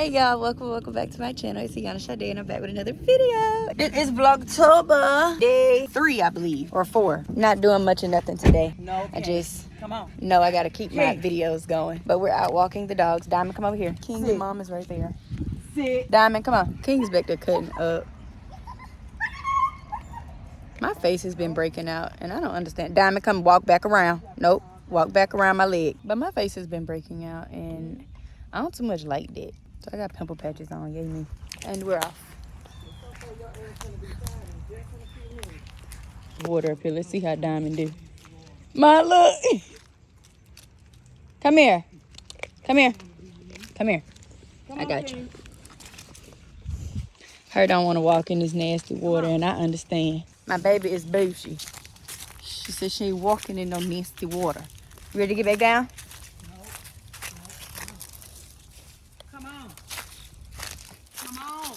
Hey y'all, welcome back to my channel. It's Yana Sade and I'm back with another video. This is Vlogtober day 3, I believe, or 4. Not doing much of nothing today. No, come on. No, I gotta keep my videos going. But we're out walking the dogs. Diamond, come over here. King's mom is right there. Sit. Diamond, come on. King's back there cutting up. My face has been breaking out and I don't understand. Diamond, come walk back around. Nope, walk back around my leg. But my face has been breaking out and I don't too much like that. So I got pimple patches on, yay me. And we're off. Water up here, let's see how Diamond do. My look. Come here. Come here. Come here. I got you. Her don't want to walk in this nasty water and I understand. My baby is bougie. She said she ain't walking in no nasty water. You ready to get back down? Come on. Come on.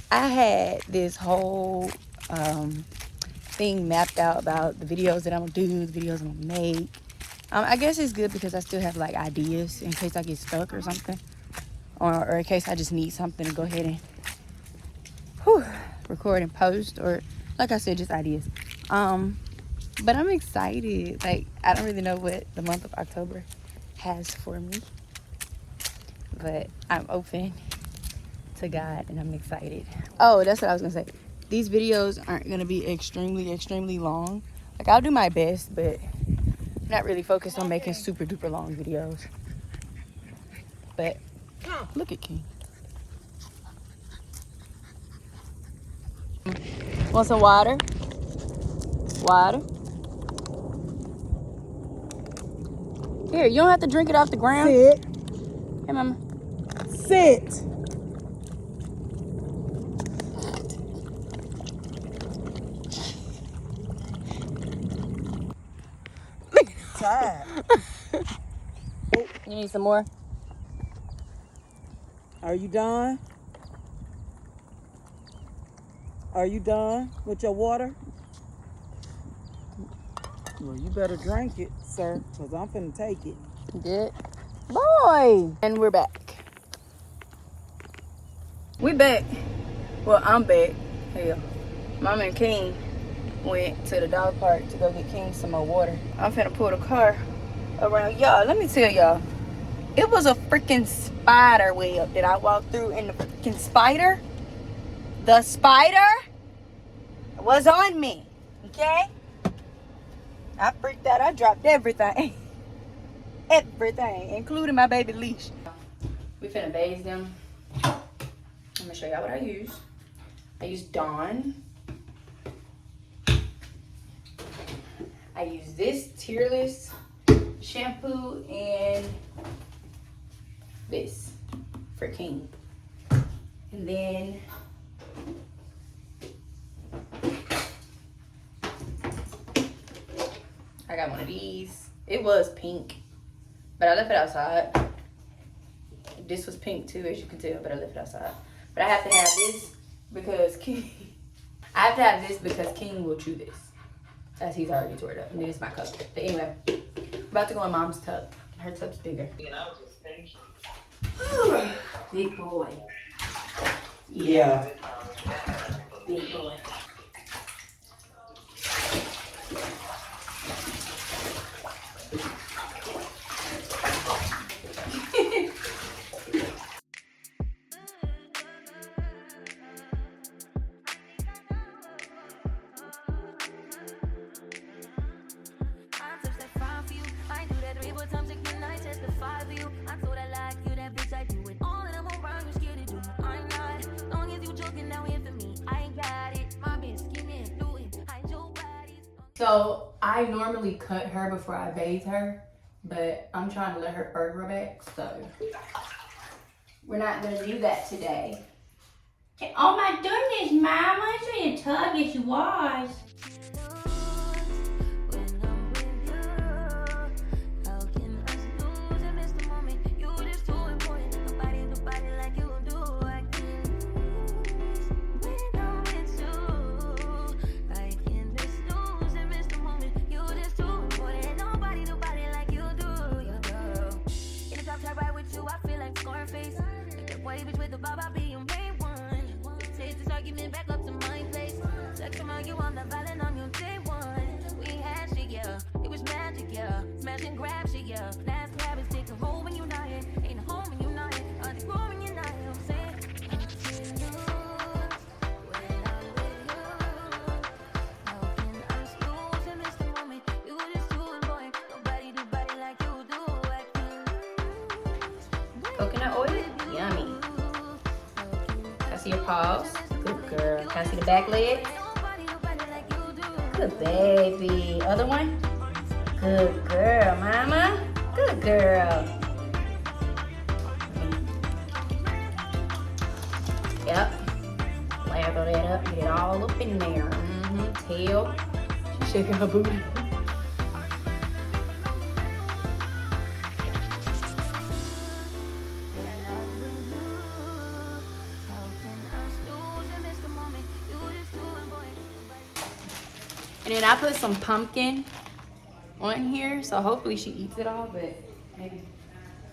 I had this whole thing mapped out about the videos that I'm gonna do, the videos I'm gonna make. I guess it's good because I still have like ideas in case I get stuck or something. Or in case I just need something to go ahead and record and post, or like I said, just ideas. But I'm excited. Like, I don't really know what the month of October has for me, but I'm open to God and I'm excited. Oh, that's what I was gonna say. These videos aren't gonna be extremely long. Like, I'll do my best, but I'm not really focused on making super duper long videos. But look at King. Want some water? Water. Here, you don't have to drink it off the ground. Sit. Hey, mama. Sit. Tired. You need some more? Are you done? Are you done with your water? Well, you better drink it, sir, because I'm finna take it. Good. Boy! And we're back. We back. Well, I'm back. Hell, Mama and King went to the dog park to go get King some more water. I'm finna pull the car around. Y'all, let me tell y'all. It was a freaking spider web that I walked through, and the freaking spider, the spider was on me, okay? I freaked out. I dropped everything. Everything, including my baby leash. We finna bathe them. I'm gonna show y'all what I use. I use Dawn. I use this Tearless shampoo and this for King. And then I got one of these. It was pink, but I left it outside. This was pink too, as you can tell, but I left it outside. But I have to have this because King King will chew this, as he's already tore it up. And this is my cup. But anyway, I'm about to go in Mom's tub. Her tub's bigger. Big boy. Yeah. Big boy. So I normally cut her before I bathe her, but I'm trying to let her fur grow back, so we're not gonna do that today. Oh my goodness, Mama, it's in a tub that you wash. Right with you, party bitch with the vibe, I be your main one. Take this argument back up to my place. Sex among you, I'm the violent, I'm your day one. We had shit, yeah. It was magic, yeah. Smash and grab shit, yeah. Last habits take a hold when you're not here. Ain't a home when you're not here. I think grow when you're not here. I'm saying, I feel loose when I'm with you. How can I lose and miss the moment? You just too annoying. Nobody do body like you do. I can lose. Coconut oil, yummy. Can I see your paws? Good girl. Can I see the back legs? Good baby. Other one? Good girl, mama. Good girl. Yep. Lather that up, get it all up in there. Tail. She's shaking her booty. And then I put some pumpkin on here, so hopefully she eats it all, but maybe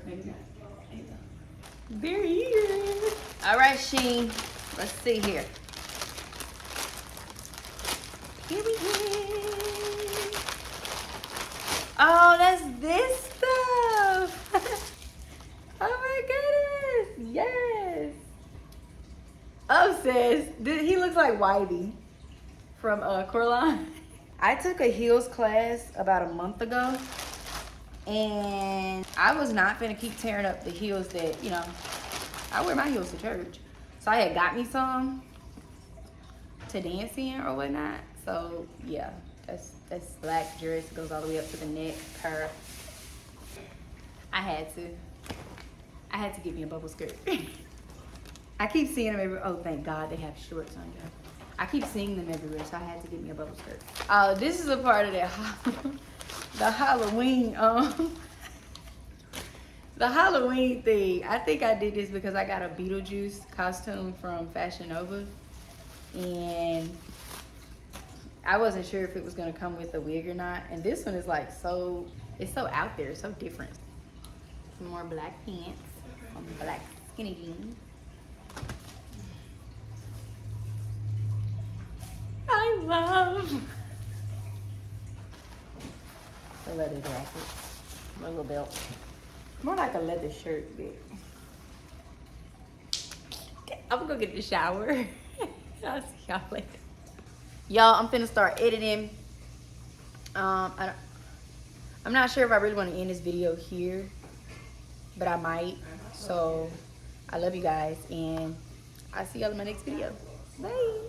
not. There he is. All right, Sheen, let's see here. Here we go. Oh, that's this stuff. Oh my goodness, yes. Oh, sis, he looks like Whitey from Coraline. I took a heels class about a month ago, and I was not finna keep tearing up the heels that, you know, I wear my heels to church. So I had got me some to dance in or whatnot. So yeah, that's black dress, goes all the way up to the neck, curve. I had to get me a bubble skirt. I keep seeing them everywhere. Oh, thank God they have shorts on here. I keep seeing them everywhere, so I had to get me a bubble skirt. This is a part of that the Halloween the Halloween thing. I think I did this because I got a Beetlejuice costume from Fashion Nova, and I wasn't sure if it was gonna come with a wig or not. And this one is like it's so out there, so different. Some more black pants, some black skinny jeans. I love the leather jacket, my little belt. More like a leather shirt, bitch. I'm gonna go get the shower. I'll see y'all later. Y'all, I'm finna start editing. I'm not sure if I really want to end this video here, but I might. So I love you guys, and I'll see y'all in my next video. Bye.